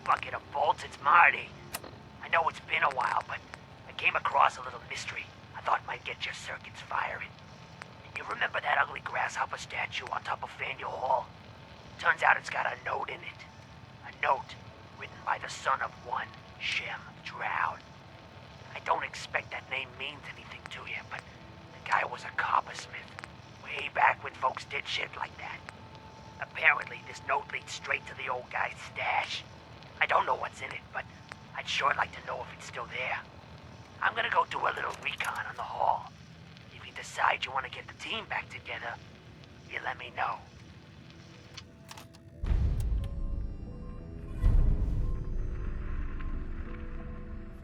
bucket of bolts, it's Marty. I know it's been a while, but I came across a little mystery I thought might get your circuits firing. You remember that ugly grasshopper statue on top of Faneuil Hall? Turns out it's got a note in it. A note written by the son of one Shem Droud. I don't expect that name means anything to you, but the guy was a coppersmith. Way back when folks did shit like that. Apparently, this note leads straight to the old guy's stash. I don't know what's in it, but I'd sure like to know if it's still there. I'm gonna go do a little recon on the hall. If you decide you want to get the team back together, you let me know.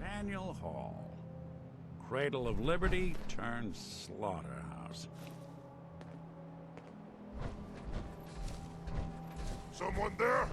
Faneuil Hall. Cradle of Liberty turned slaughterhouse. Someone there?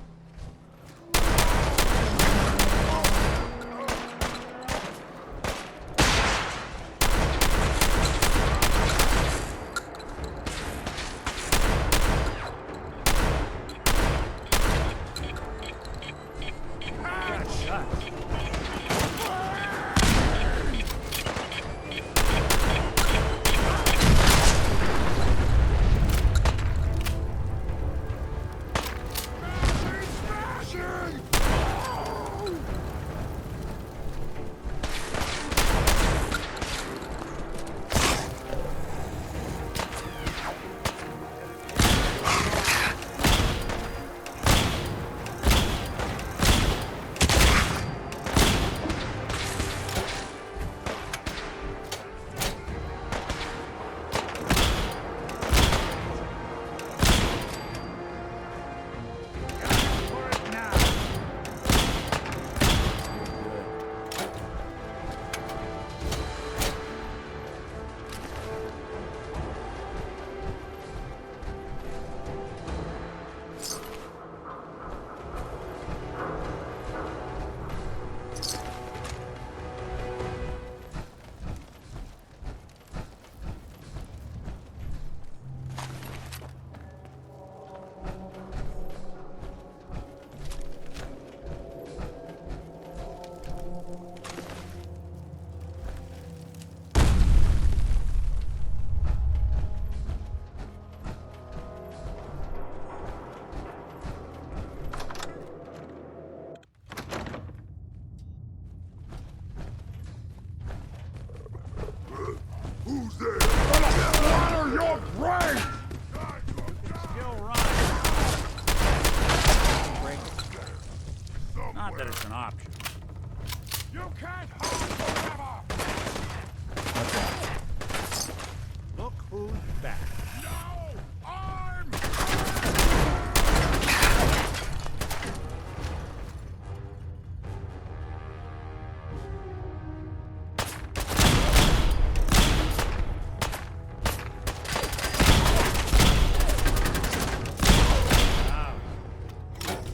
Who's there? Gonna slaughter your brain! Still run. Not that it's an option. You can't hold forever! Look who's back. No! I'm...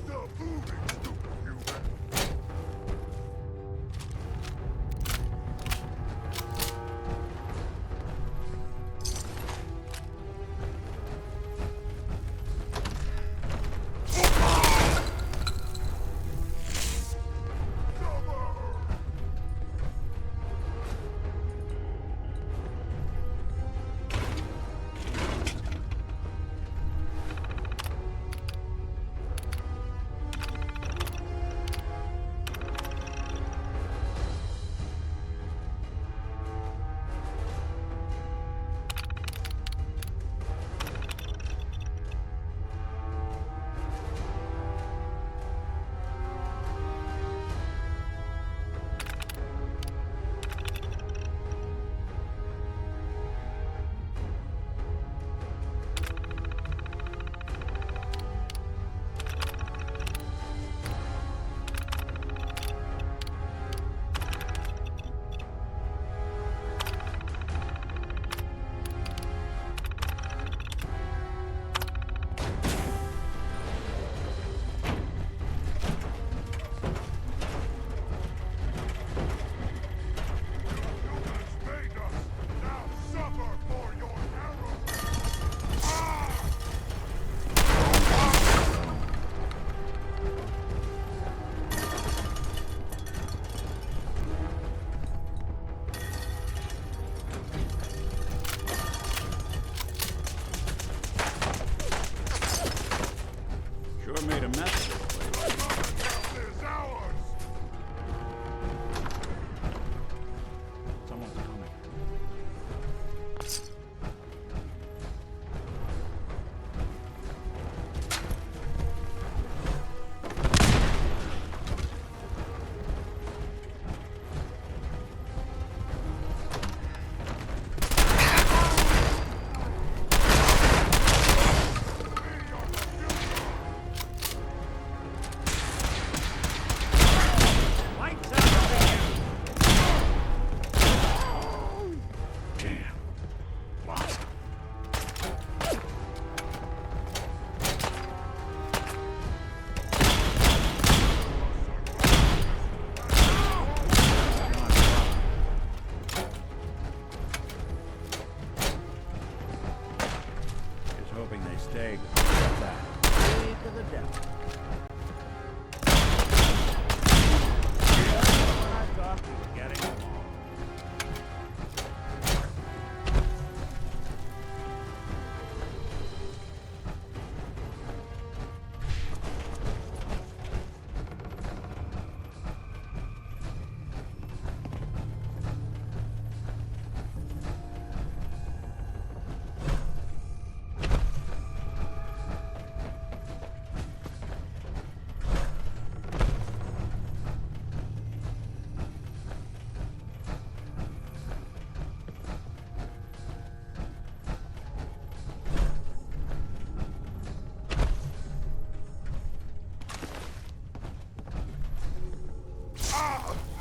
Stop moving, stupid human!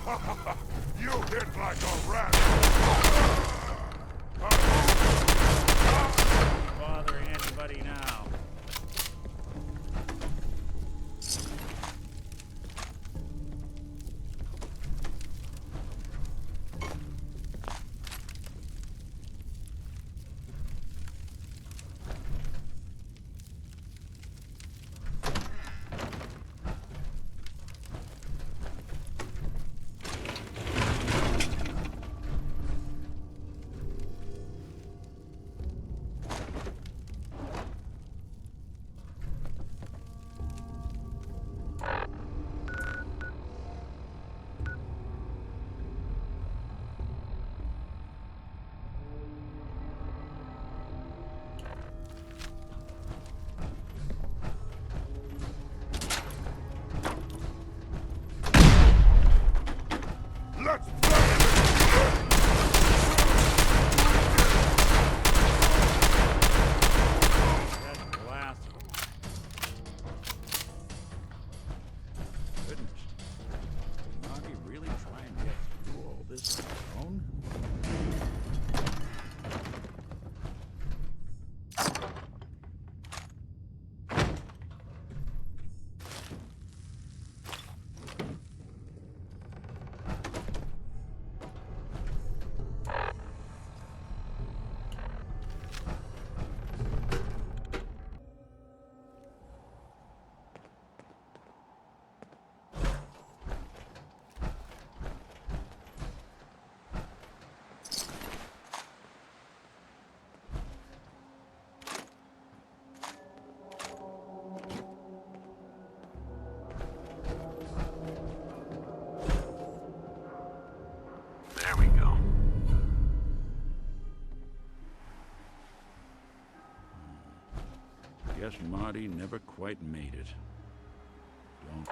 You hit like a rat. Bothering anybody now? Let's play! That's blasphemy. Goodness. Did Marty really try and get through all this on his own? There we go. Guess Marty never quite made it. Don't...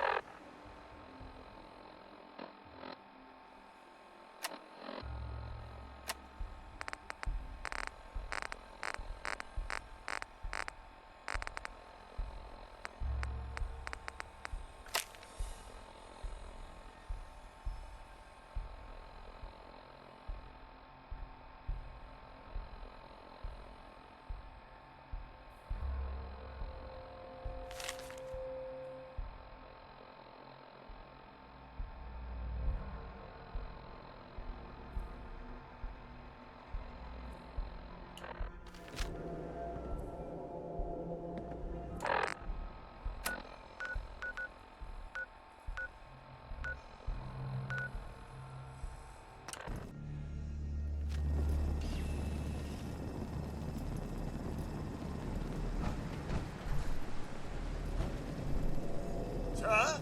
Huh?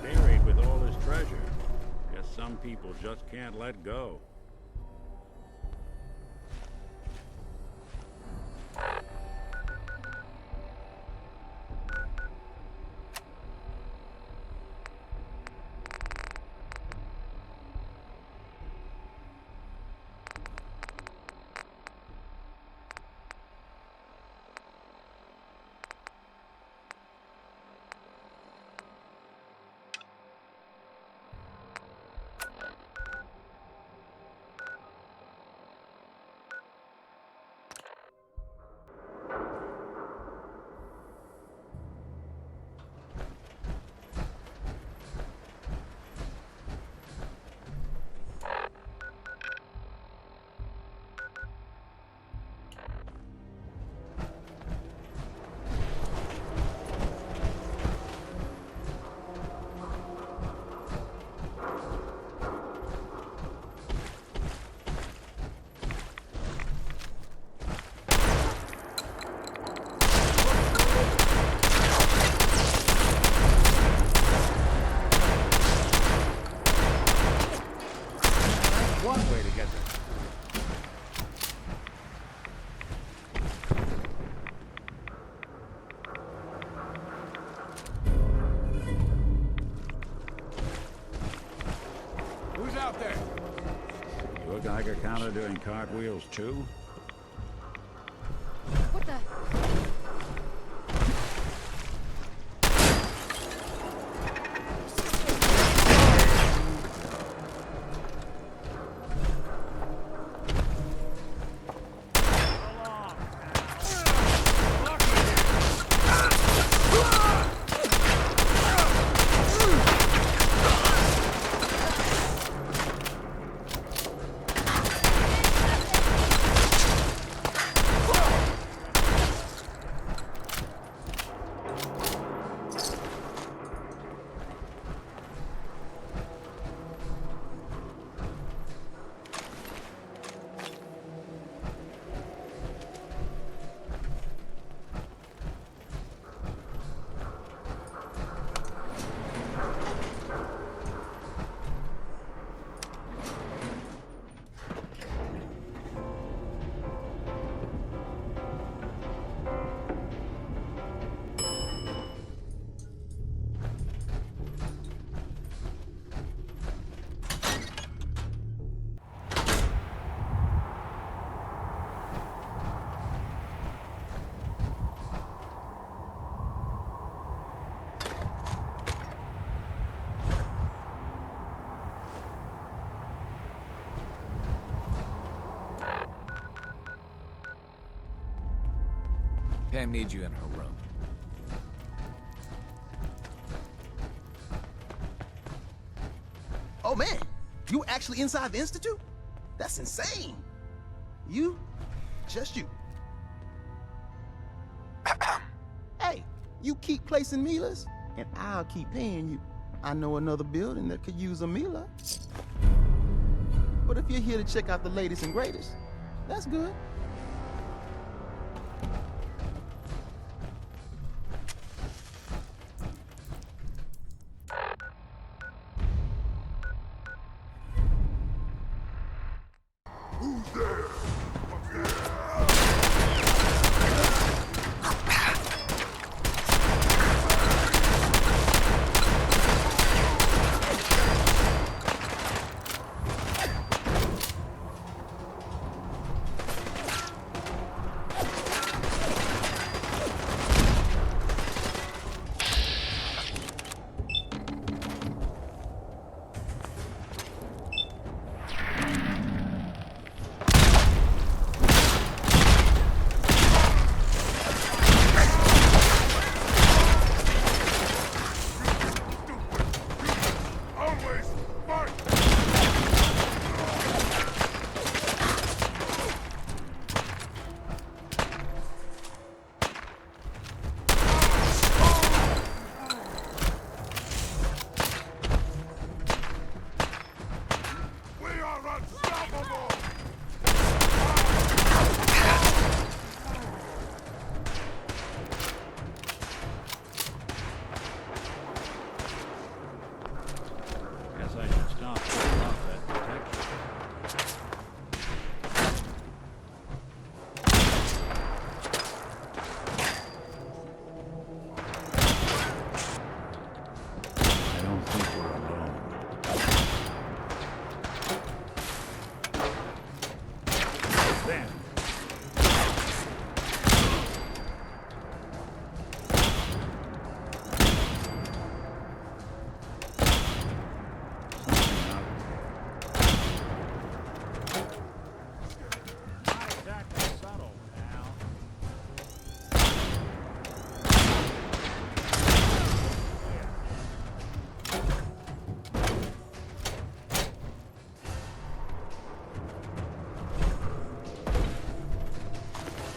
Buried with all his treasure. Guess some people just can't let go. Geiger counter doing cartwheels too? What the? Pam needs you in her room. Oh man, you actually inside the Institute? That's insane. You, just you. Hey, you keep placing Milas, and I'll keep paying you. I know another building that could use a Mila. But if you're here to check out the latest and greatest, that's good. Who's there?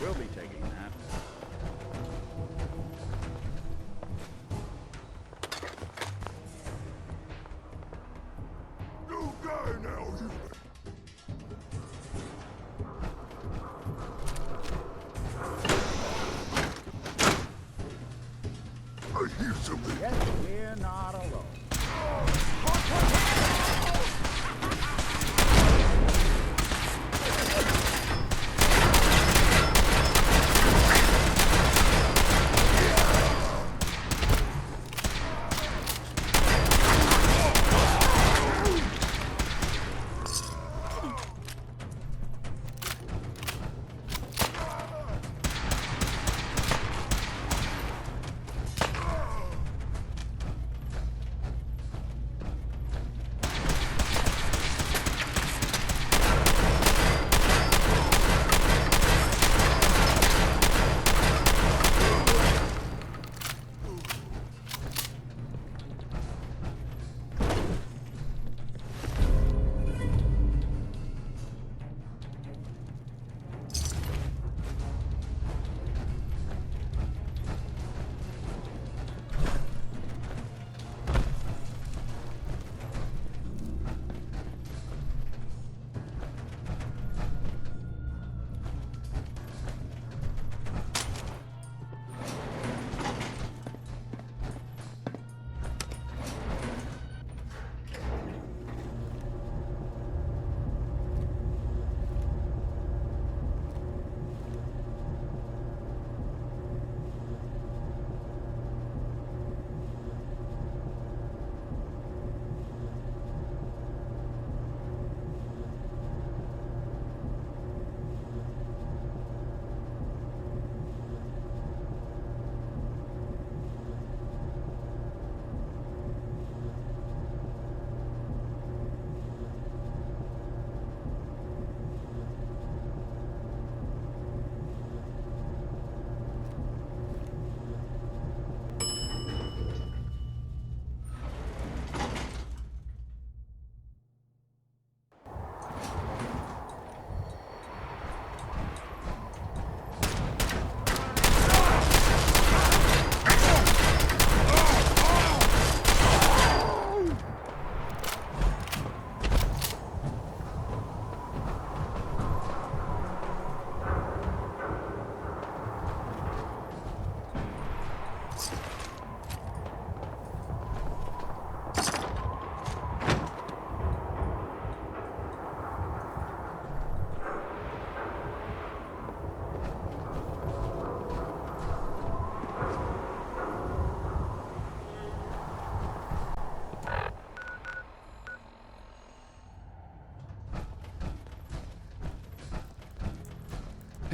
We'll be taking that. New guy now, you. I hear something. Yes, we're not alone.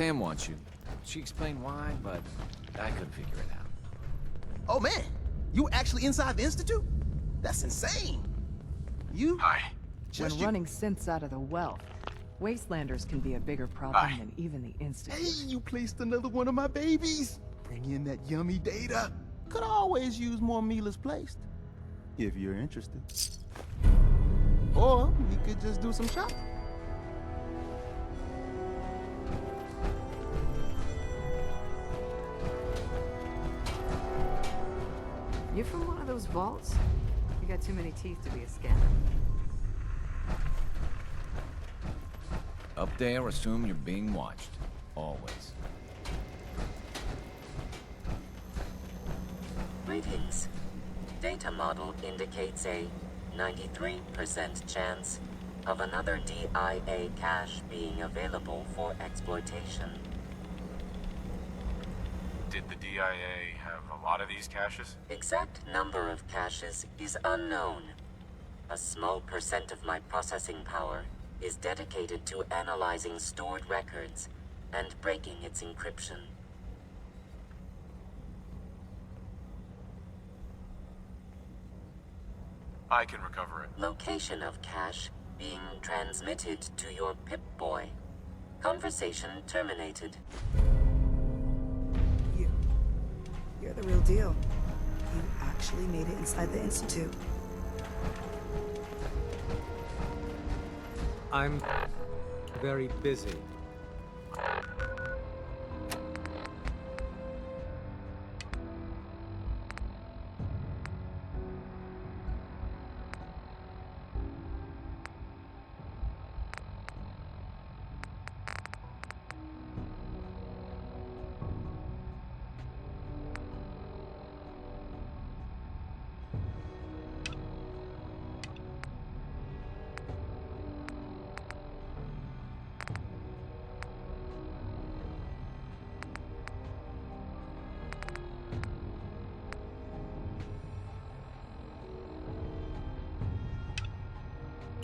Sam wants you. She explained why, but I couldn't figure it out. Oh man, you were actually inside the Institute? That's insane. You? Hi. When Just you. running synths out of the well, Wastelanders can be a bigger problem Bye. than even the Institute. Hey, you placed another one of my babies. Bring in that yummy data. Could always use more Mila's placed, if you're interested. Or we could just do some shopping. You from one of those vaults? You got too many teeth to be a scanner. Up there, assume you're being watched. Always. Greetings. Data model indicates a 93% chance of another DIA cache being available for exploitation. Did the DIA have a lot of these caches? Exact number of caches is unknown. A small percent of my processing power is dedicated to analyzing stored records and breaking its encryption. I can recover it. Location of cache being transmitted to your Pip-Boy. Conversation terminated. You're the real deal. You actually made it inside the Institute. I'm very busy.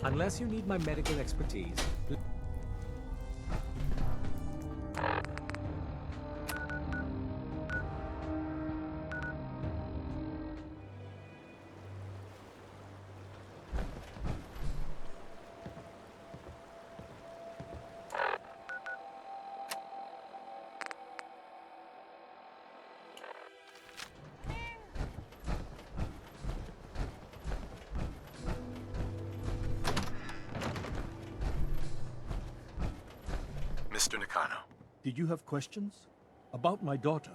Unless you need my medical expertise. Mr. Nakano. Did you have questions? About my daughter?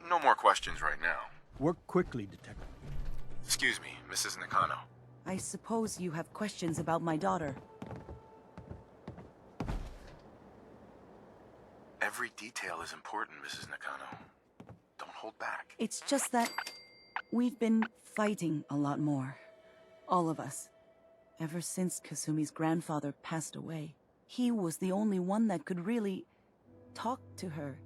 No more questions right now. Work quickly, Detective. Excuse me, Mrs. Nakano. I suppose you have questions about my daughter. Every detail is important, Mrs. Nakano. Don't hold back. It's just that we've been fighting a lot more. All of us. Ever since Kasumi's grandfather passed away, he was the only one that could really talk to her.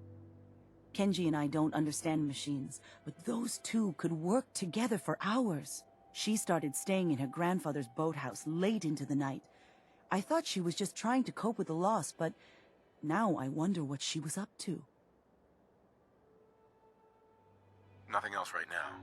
Kenji and I don't understand machines, but those two could work together for hours. She started staying in her grandfather's boathouse late into the night. I thought she was just trying to cope with the loss, but now I wonder what she was up to. Nothing else right now.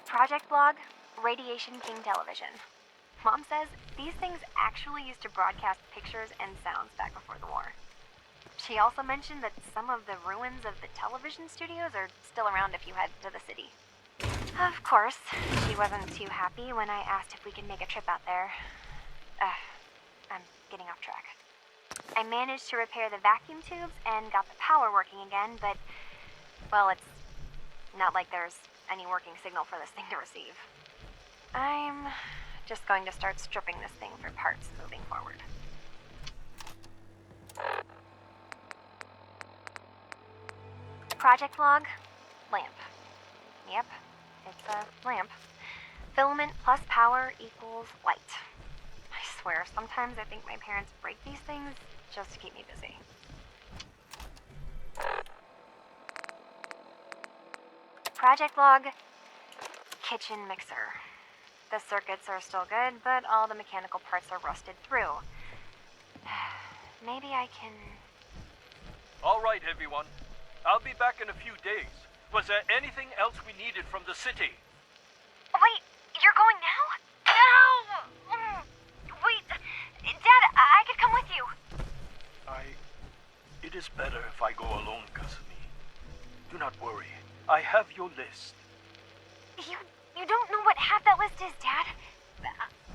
Project Log, Radiation King Television. Mom says these things actually used to broadcast pictures and sounds back before the war. She also mentioned that some of the ruins of the television studios are still around if you head to the city. Of course, she wasn't too happy when I asked if we could make a trip out there. I'm getting off track. I managed to repair the vacuum tubes and got the power working again, but, well, it's not like there's any working signal for this thing to receive. I'm just going to start stripping this thing for parts moving forward. Project log, lamp. Yep, it's a lamp. Filament plus power equals light. I swear, sometimes I think my parents break these things just to keep me busy. Project log, kitchen mixer. The circuits are still good, but all the mechanical parts are rusted through. Maybe I can... All right, everyone. I'll be back in a few days. Was there anything else we needed from the city? Wait, you're going now? No! Wait, Dad, I could come with you. It is better if I go alone, Kasumi. Do not worry. I have your list. You don't know what half that list is, Dad.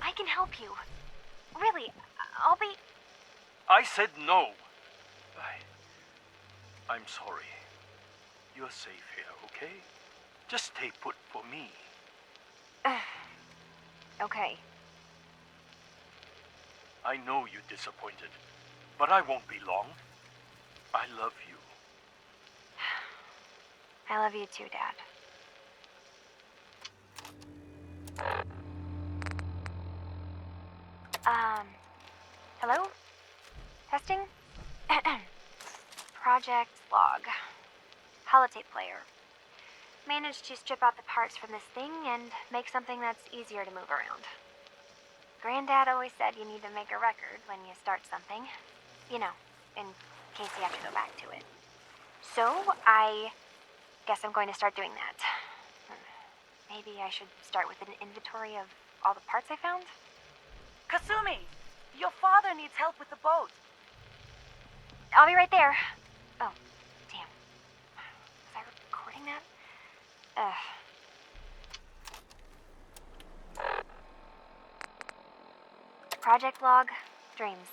I can help you. Really, I'll be... I said no. I'm sorry. You're safe here, okay? Just stay put for me. Okay. I know you're disappointed, but I won't be long. I love you. I love you too, Dad. Hello? Testing? Project log. Holotape player. Managed to strip out the parts from this thing and make something that's easier to move around. Granddad always said you need to make a record when you start something. You know, in case you have to go back to it. So, I guess I'm going to start doing that. Maybe I should start with an inventory of all the parts I found? Kasumi! Your father needs help with the boat. I'll be right there. Oh, damn. Was I recording that? Project log, dreams.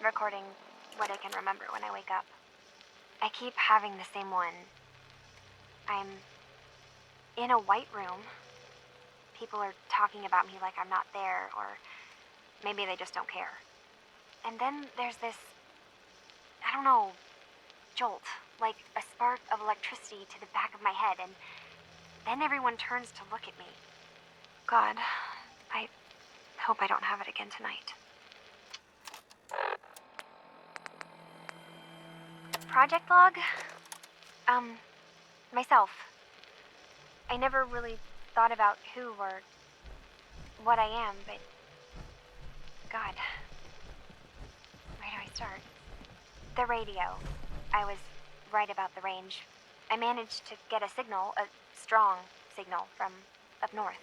Recording what I can remember when I wake up. I keep having the same one. I'm in a white room. People are talking about me like I'm not there, or maybe they just don't care. And then there's this, I don't know, jolt, like a spark of electricity to the back of my head, and then everyone turns to look at me. God, I hope I don't have it again tonight. Project log? Myself. I never really thought about who or what I am, but God, where do I start? The radio. I was right about the range. I managed to get a signal, a strong signal, from up north.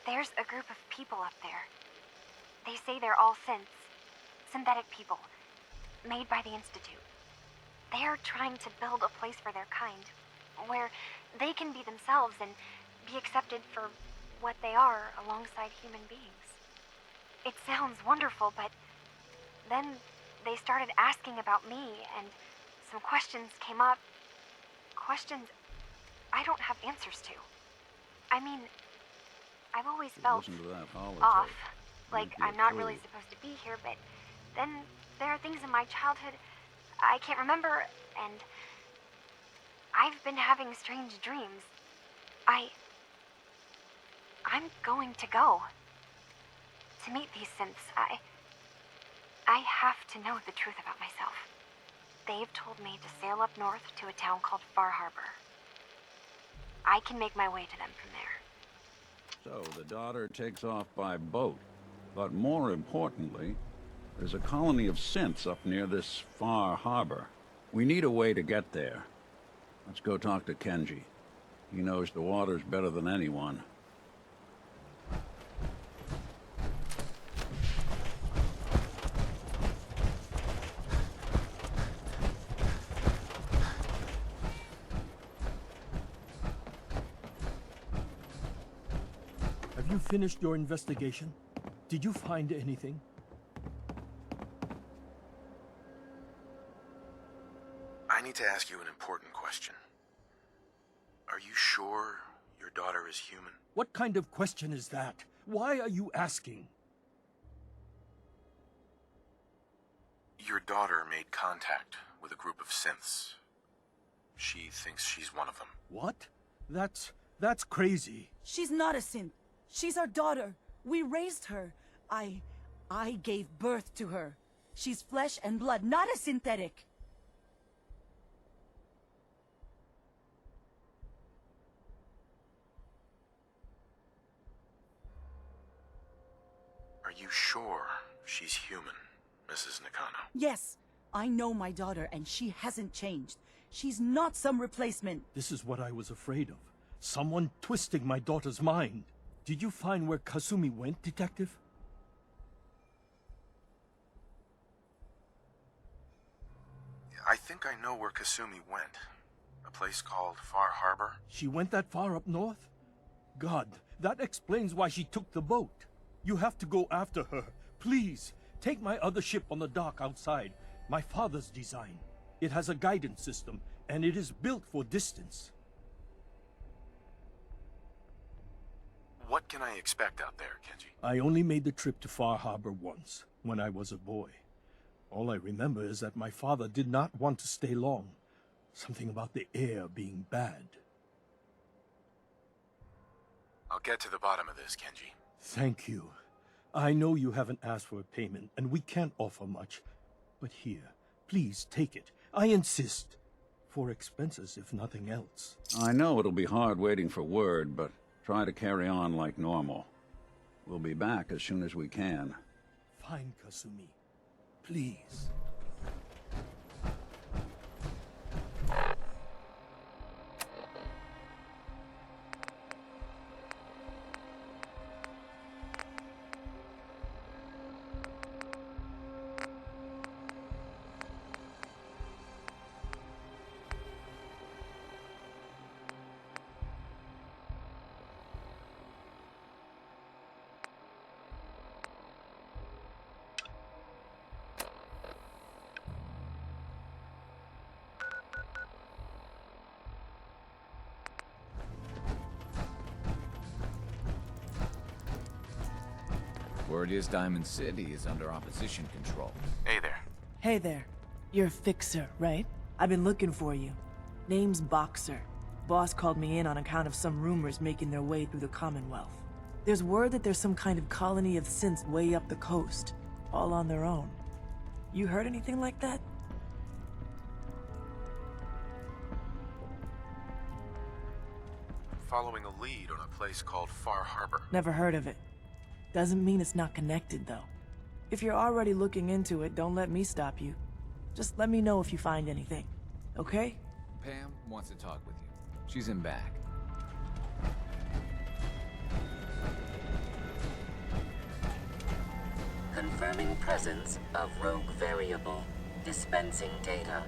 There's a group of people up there. They say they're all synthetic people, made by the Institute. They are trying to build a place for their kind, where they can be themselves and be accepted for what they are alongside human beings. It sounds wonderful, but then they started asking about me, and some questions came up. Questions I don't have answers to. I mean, I've always felt off, like I'm not really supposed to be here, but then there are things in my childhood I can't remember, and I've been having strange dreams. I'm going to go. To meet these synths, I have to know the truth about myself. They've told me to sail up north to a town called Far Harbor. I can make my way to them from there. So the daughter takes off by boat. But more importantly, there's a colony of synths up near this Far Harbor. We need a way to get there. Let's go talk to Kenji. He knows the waters better than anyone. Have you finished your investigation? Did you find anything? I need to ask you an important question. Are you sure your daughter is human? What kind of question is that? Why are you asking? Your daughter made contact with a group of synths. She thinks she's one of them. What? That's crazy. She's not a synth. She's our daughter. We raised her. I gave birth to her. She's flesh and blood, not a synthetic. Are you sure she's human, Mrs. Nakano? Yes, I know my daughter, and she hasn't changed. She's not some replacement. This is what I was afraid of. Someone twisting my daughter's mind. Did you find where Kasumi went, Detective? I think I know where Kasumi went. A place called Far Harbor. She went that far up north? God, that explains why she took the boat. You have to go after her. Please, take my other ship on the dock outside. My father's design. It has a guidance system, and it is built for distance. What can I expect out there, Kenji? I only made the trip to Far Harbor once, when I was a boy. All I remember is that my father did not want to stay long. Something about the air being bad. I'll get to the bottom of this, Kenji. Thank you. I know you haven't asked for a payment, and we can't offer much. But here, please take it. I insist. For expenses, if nothing else. I know it'll be hard waiting for word, but try to carry on like normal. We'll be back as soon as we can. Fine, Kasumi. Please. Word is Diamond City is under opposition control. Hey there. Hey there. You're a fixer, right? I've been looking for you. Name's Boxer. Boss called me in on account of some rumors making their way through the Commonwealth. There's word that there's some kind of colony of synths way up the coast, all on their own. You heard anything like that? Following a lead on a place called Far Harbor. Never heard of it. Doesn't mean it's not connected, though. If you're already looking into it, don't let me stop you. Just let me know if you find anything, okay? Pam wants to talk with you. She's in back. Confirming presence of rogue variable. Dispensing data.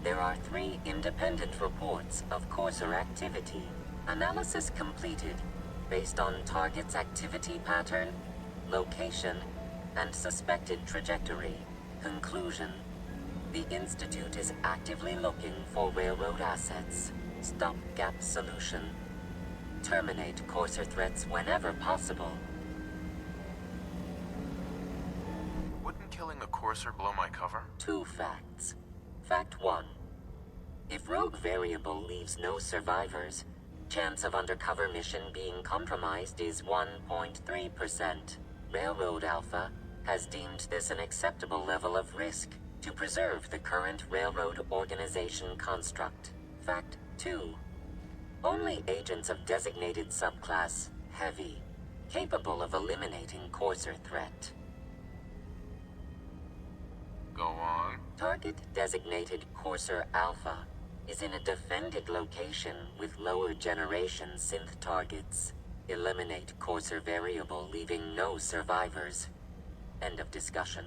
There are 3 independent reports of Courser activity. Analysis completed. Based on target's activity pattern, location, and suspected trajectory. Conclusion. The Institute is actively looking for railroad assets. Stopgap solution. Terminate Courser threats whenever possible. Wouldn't killing a Courser blow my cover? 2 facts. Fact 1. If rogue variable leaves no survivors, chance of undercover mission being compromised is 1.3%. Railroad Alpha has deemed this an acceptable level of risk to preserve the current railroad organization construct. Fact 2. Only agents of designated subclass Heavy capable of eliminating Courser threat. Go on. Target designated Courser Alpha is in a defended location with lower generation synth targets. Eliminate courser variable, leaving no survivors. End of discussion.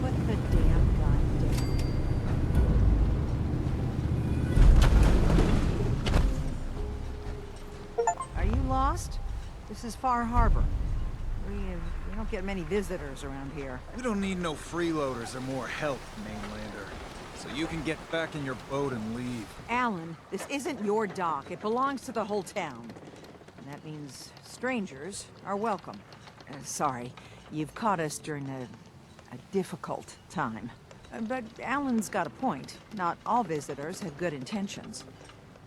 Put the damn gun down. Are you lost? This is Far Harbor. We don't get many visitors around here. We don't need no freeloaders or more help, mainlander. So you can get back in your boat and leave. Alan, this isn't your dock. It belongs to the whole town. And that means strangers are welcome. Sorry, you've caught us during a difficult time. But Alan's got a point. Not all visitors have good intentions.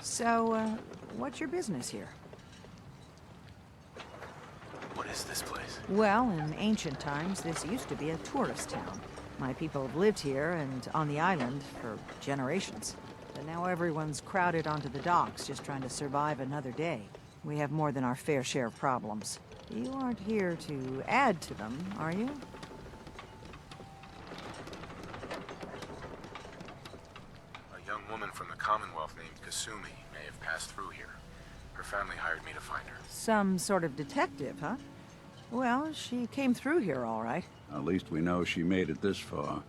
So, what's your business here? What is this place? Well, in ancient times, this used to be a tourist town. My people have lived here and on the island for generations. But now everyone's crowded onto the docks, just trying to survive another day. We have more than our fair share of problems. You aren't here to add to them, are you? A young woman from the Commonwealth named Kasumi may have passed through here. Her family hired me to find her. Some sort of detective, huh? Well, she came through here all right. At least we know she made it this far.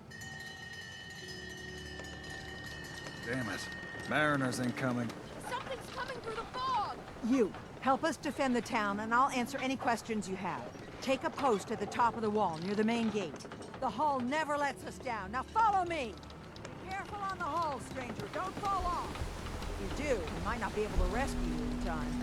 Damn it. Mariners incoming. Something's coming through the fog! You, help us defend the town, and I'll answer any questions you have. Take a post at the top of the wall, near the main gate. The hull never lets us down. Now follow me! Be careful on the hull, stranger. Don't fall off. If you do, we might not be able to rescue you in time.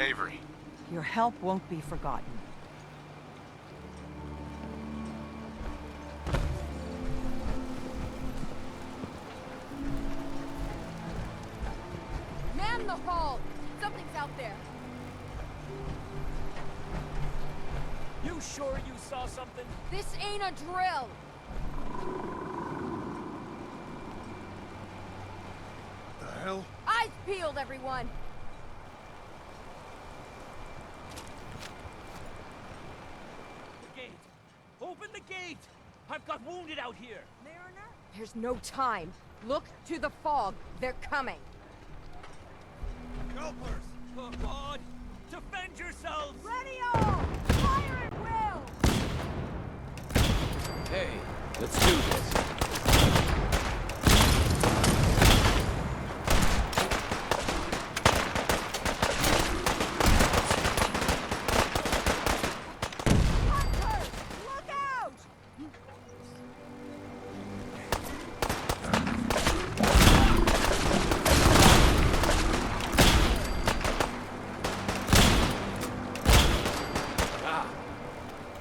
Avery. Your help won't be forgotten. Man the hull! Something's out there. You sure you saw something? This ain't a drill! The hell? Eyes peeled, everyone! The gate! Open the gate! I've got wounded out here! Mariner? There's no time. Look to the fog. They're coming. Helpers! For God! Defend yourselves! Ready all! Fire at will! Hey, let's do this.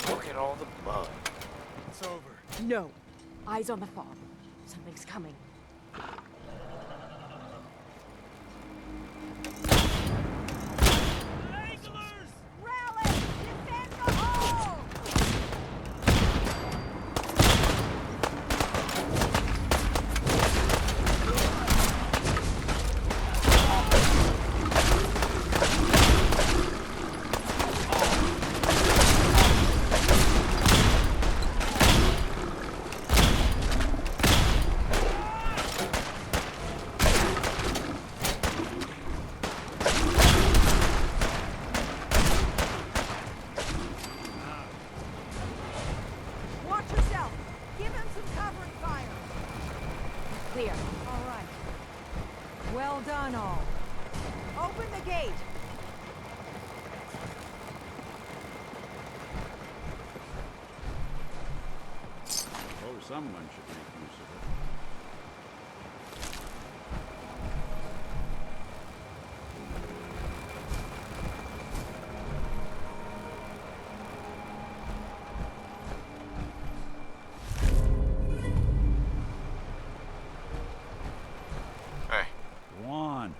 Look at all the blood. No. Eyes on the fog. Something's coming. Well done, all. Open the gate. Oh, someone should make use of it. Go on.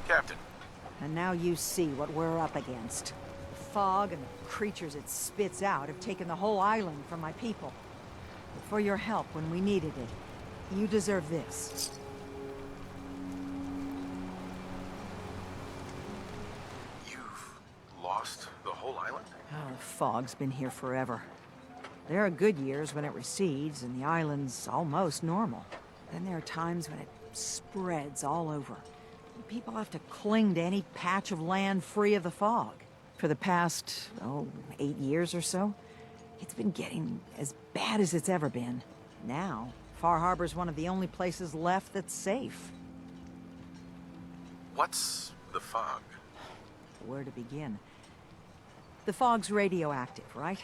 Captain. And now you see what we're up against. The fog and the creatures it spits out have taken the whole island from my people. But for your help when we needed it, you deserve this. You've lost the whole island? Oh, the fog's been here forever. There are good years when it recedes and the island's almost normal. Then there are times when it spreads all over. People have to cling to any patch of land free of the fog. For the past, 8 years or so, it's been getting as bad as it's ever been. Now, Far Harbor's one of the only places left that's safe. What's the fog? Where to begin? The fog's radioactive, right?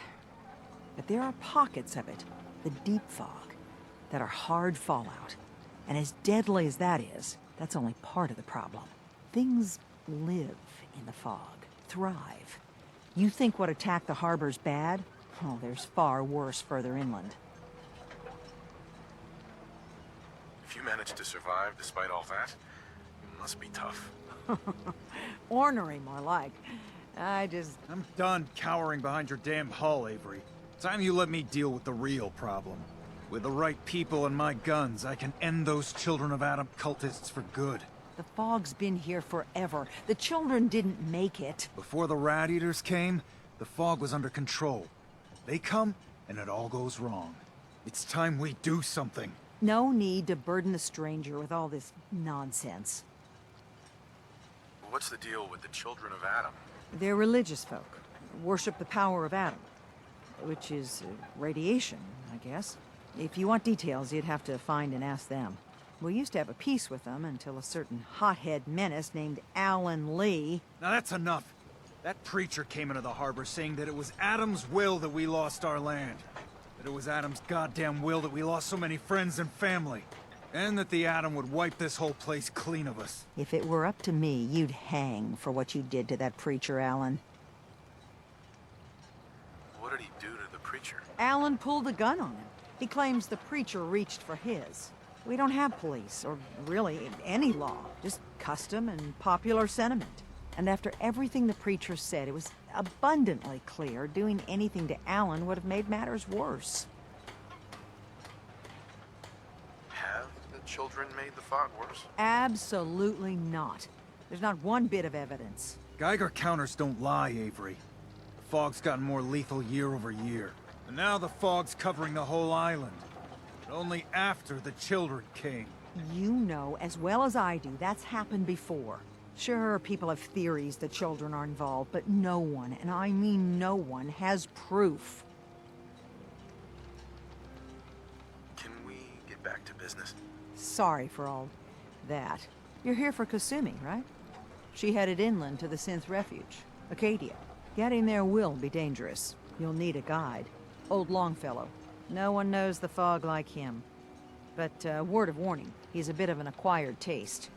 But there are pockets of it, the deep fog, that are hard fallout. And as deadly as that is, that's only part of the problem. Things live in the fog, thrive. You think what attacked the harbor's bad? Oh, there's far worse further inland. If you managed to survive despite all that, it must be tough. Ornery, more like. I'm done cowering behind your damn hull, Avery. Time you let me deal with the real problem. With the right people and my guns, I can end those Children of Adam cultists for good. The fog's been here forever. The children didn't make it. Before the Rat Eaters came, the fog was under control. They come, and it all goes wrong. It's time we do something. No need to burden the stranger with all this nonsense. What's the deal with the Children of Adam? They're religious folk. Worship the power of Adam. Which is radiation, I guess. If you want details, you'd have to find and ask them. We used to have a peace with them until a certain hothead menace named Alan Lee... Now that's enough. That preacher came into the harbor saying that it was Adam's will that we lost our land. That it was Adam's goddamn will that we lost so many friends and family. And that the Atom would wipe this whole place clean of us. If it were up to me, you'd hang for what you did to that preacher, Alan. What did he do to the preacher? Alan pulled a gun on him. He claims the preacher reached for his. We don't have police, or really any law, just custom and popular sentiment. And after everything the preacher said, it was abundantly clear doing anything to Alan would have made matters worse. Have the children made the fog worse? Absolutely not. There's not one bit of evidence. Geiger counters don't lie, Avery. The fog's gotten more lethal year over year. And now the fog's covering the whole island. But only after the children came. You know as well as I do that's happened before. Sure, people have theories that children are involved, but no one, and I mean no one, has proof. Can we get back to business? Sorry for all that. You're here for Kasumi, right? She headed inland to the Synth Refuge, Acadia. Getting there will be dangerous. You'll need a guide. Old Longfellow. No one knows the fog like him. But, word of warning, he's a bit of an acquired taste.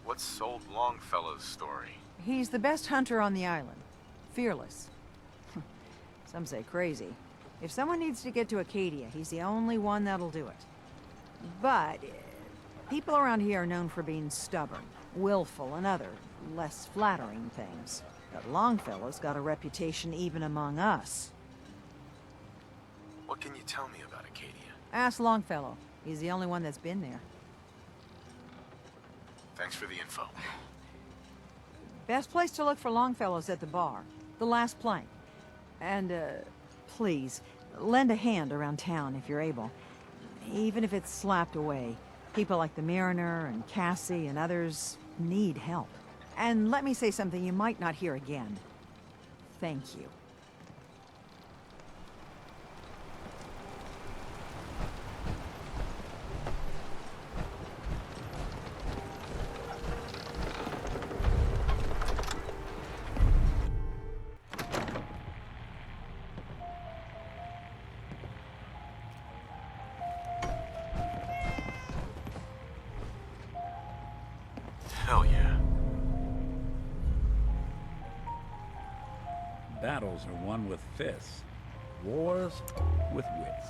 What's old Longfellow's story? He's the best hunter on the island. Fearless. Some say crazy. If someone needs to get to Acadia, he's the only one that'll do it. But, people around here are known for being stubborn, willful, and other, less flattering things. But Longfellow's got a reputation even among us. What can you tell me about Acadia? Ask Longfellow. He's the only one that's been there. Thanks for the info. Best place to look for Longfellow's at the bar. The last plank. And, please, lend a hand around town if you're able. Even if it's slapped away. People like the Mariner and Cassie and others need help. And let me say something you might not hear again. Thank you. Hell yeah. Battles are won with fists. Wars with wits.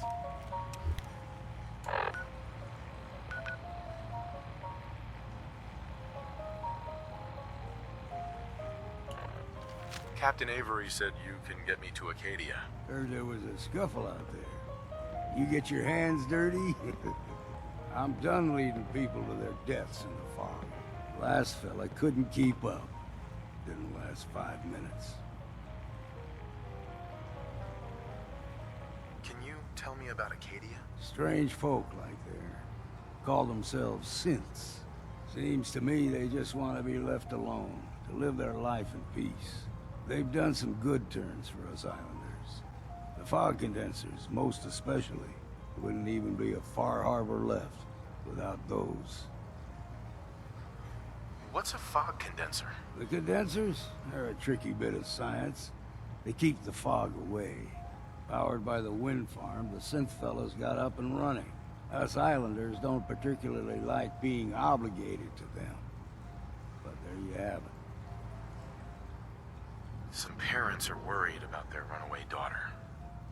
Captain Avery said you can get me to Acadia. Heard there was a scuffle out there. You get your hands dirty? I'm done leading people to their deaths in the fog. Last fella couldn't keep up. Didn't last 5 minutes. Can you tell me about Acadia? Strange folk like there. Call themselves synths. Seems to me they just want to be left alone, to live their life in peace. They've done some good turns for us islanders. The fog condensers, most especially. Wouldn't even be a Far Harbor left without those. What's a fog condenser? The condensers are a tricky bit of science. They keep the fog away. Powered by the wind farm, the synth fellas got up and running. Us islanders don't particularly like being obligated to them. But there you have it. Some parents are worried about their runaway daughter.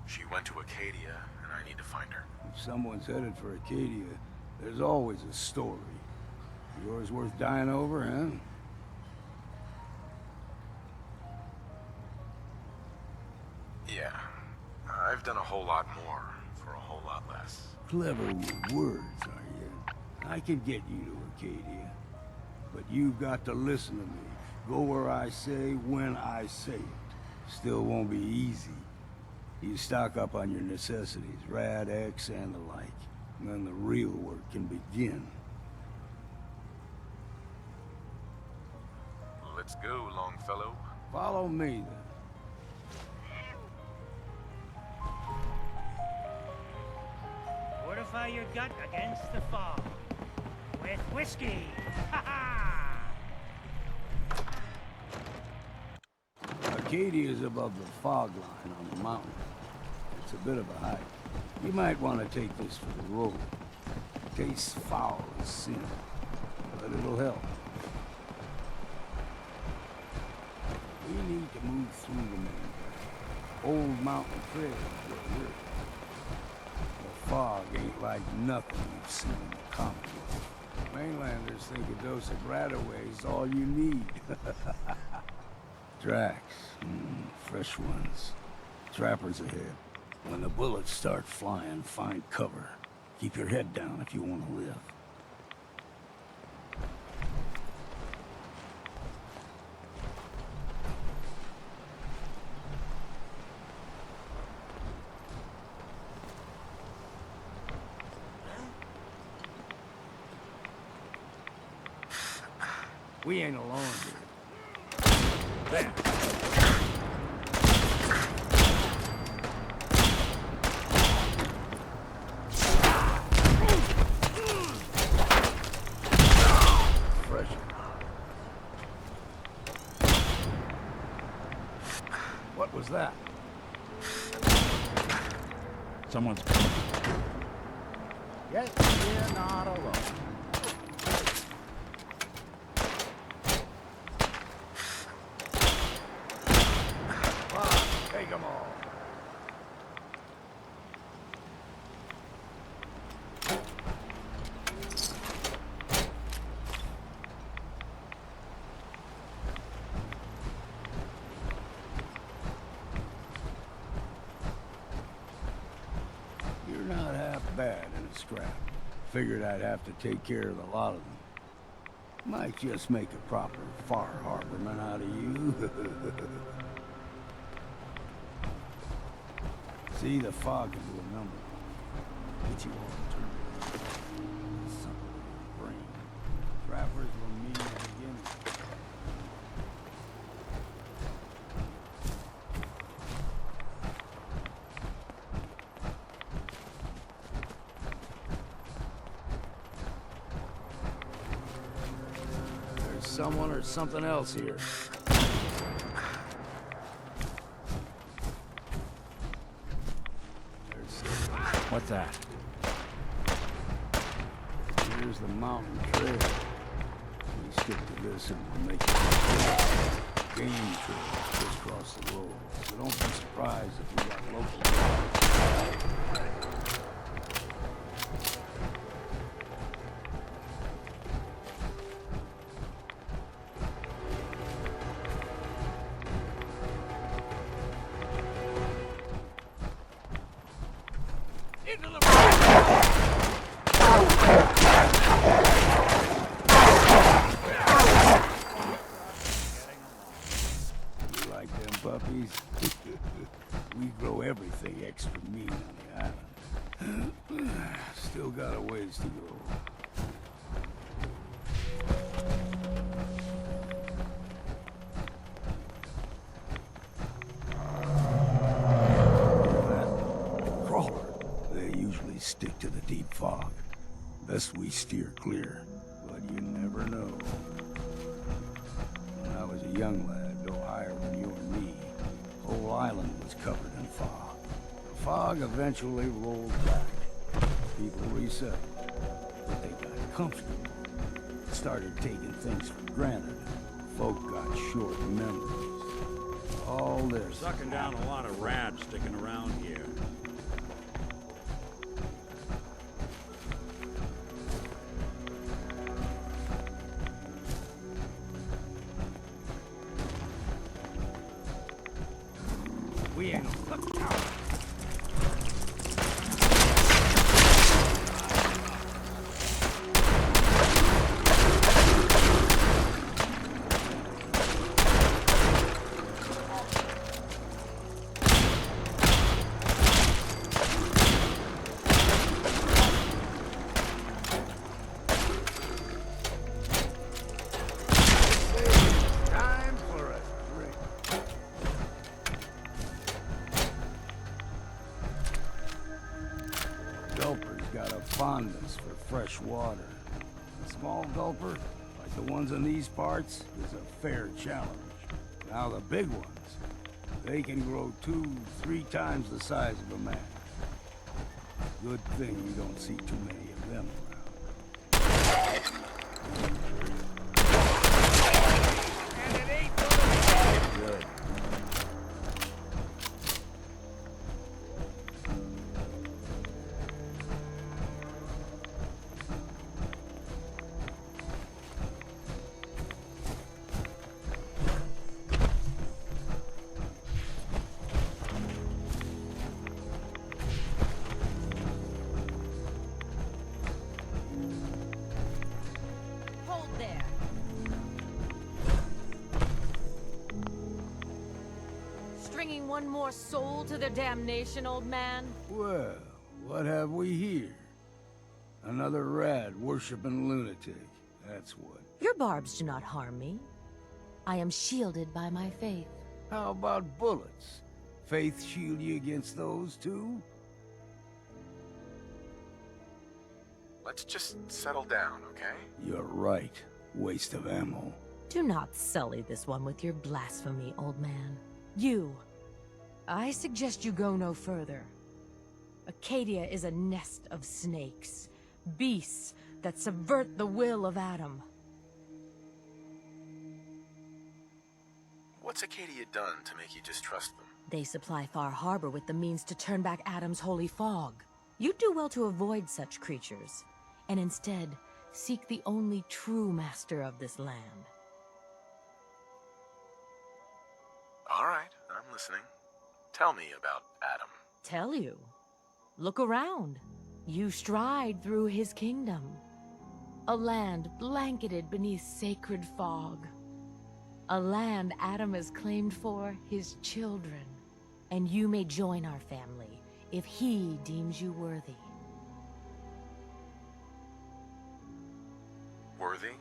She went to Acadia, and I need to find her. If someone's headed for Acadia, there's always a story. Yours worth dying over, huh? Yeah. I've done a whole lot more for a whole lot less. Clever with words, are you? I can get you to Acadia. But you've got to listen to me. Go where I say, when I say it. Still won't be easy. You stock up on your necessities, Rad, X, and the like. And then the real work can begin. Let's go, Longfellow. Follow me, then. Fortify your gut against the fog. With whiskey. Ha ha! Acadia is above the fog line on the mountain. It's a bit of a hike. You might want to take this for the road. It tastes foul as sin, but it'll help. We need to move through the main path. Old mountain trail is where we're. The fog ain't like nothing you've seen in the Commonwealth. Mainlanders think a dose of Radaway is all you need. Tracks. Fresh ones. Trappers ahead. When the bullets start flying, find cover. Keep your head down if you want to live. We ain't alone here. There. How's that? Someone's coming. Yes, you're not alone. Take them all. You're not half bad in a scrap. Figured I'd have to take care of a lot of them. Might just make a proper far harborman out of you. See, the fog can do a number. Get you all turned. Son of a brain. Trappers were mean at the beginning. There's someone or something else here. What's that? Here's the mountain trail. We stick to this and we'll make it a game trail just across the road. So don't be surprised if we got local guys. You like them puppies? We grow everything extra mean on the island. Still got a ways to go. That crawler, they usually stick to the deep fog. Best we steer clear, but you never know. When I was a young lad, no higher than you and me, the whole island was covered in fog. The fog eventually rolled back. People resettled, but they got comfortable. Started taking things for granted. Folk got short memories. All this. Sucking down a lot of rats sticking around here. We ain't time for a drink. Gulper's got a fondness for fresh water. A small gulper, like the ones in these parts, is a fair challenge. Now the big ones, they can grow 2-3 times the size of a man. Good thing we don't see too many of them around. And it ain't gonna be good. Hold there. Stringing one more soul to their damnation, old man? Well, what have we here? Another rad worshipping lunatic. That's what. Your barbs do not harm me. I am shielded by my faith. How about bullets? Faith shield you against those too? Let's just settle down, okay? You're right. Waste of ammo. Do not sully this one with your blasphemy, old man. You. I suggest you go no further. Acadia is a nest of snakes, beasts that subvert the will of Adam. What's Acadia done to make you distrust them? They supply Far Harbor with the means to turn back Adam's holy fog. You'd do well to avoid such creatures, and instead seek the only true master of this land. All right, I'm listening. Tell me about Adam. Tell you. Look around. You stride through his kingdom. A land blanketed beneath sacred fog. A land Adam has claimed for his children. And you may join our family if he deems you worthy. Worthy?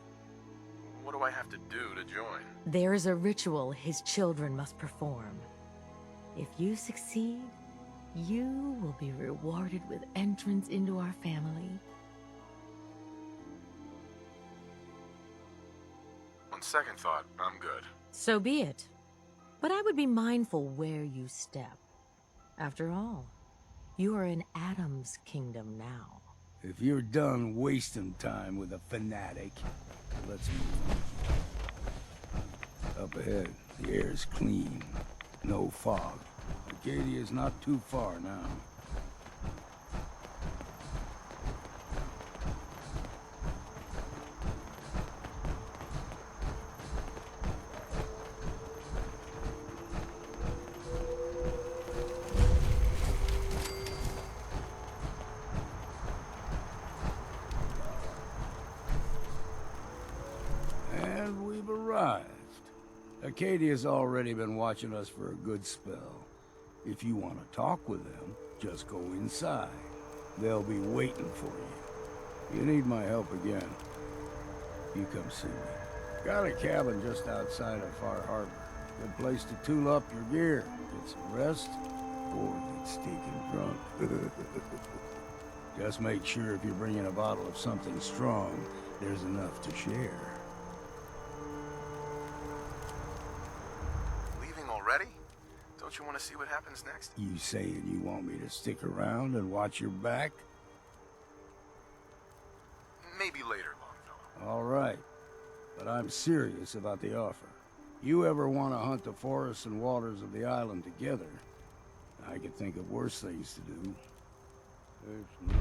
What do I have to do to join? There is a ritual his children must perform. If you succeed, you will be rewarded with entrance into our family. On second thought, I'm good. So be it. But I would be mindful where you step. After all, you are in Adam's kingdom now. If you're done wasting time with a fanatic, let's move on. Up ahead, the air's clean. No fog. Acadia's not too far now. And we've arrived. Acadia's already been watching us for a good spell. If you want to talk with them, just go inside. They'll be waiting for you. You need my help again, you come see me. Got a cabin just outside of Far Harbor. Good place to tool up your gear, get some rest, or get stinking drunk. Just make sure if you're bringing a bottle of something strong, there's enough to share. Leaving already? Don't you want to see what happens next? You saying you want me to stick around and watch your back? Maybe later, Longfellow. All right. But I'm serious about the offer. You ever want to hunt the forests and waters of the island together, I could think of worse things to do. There's no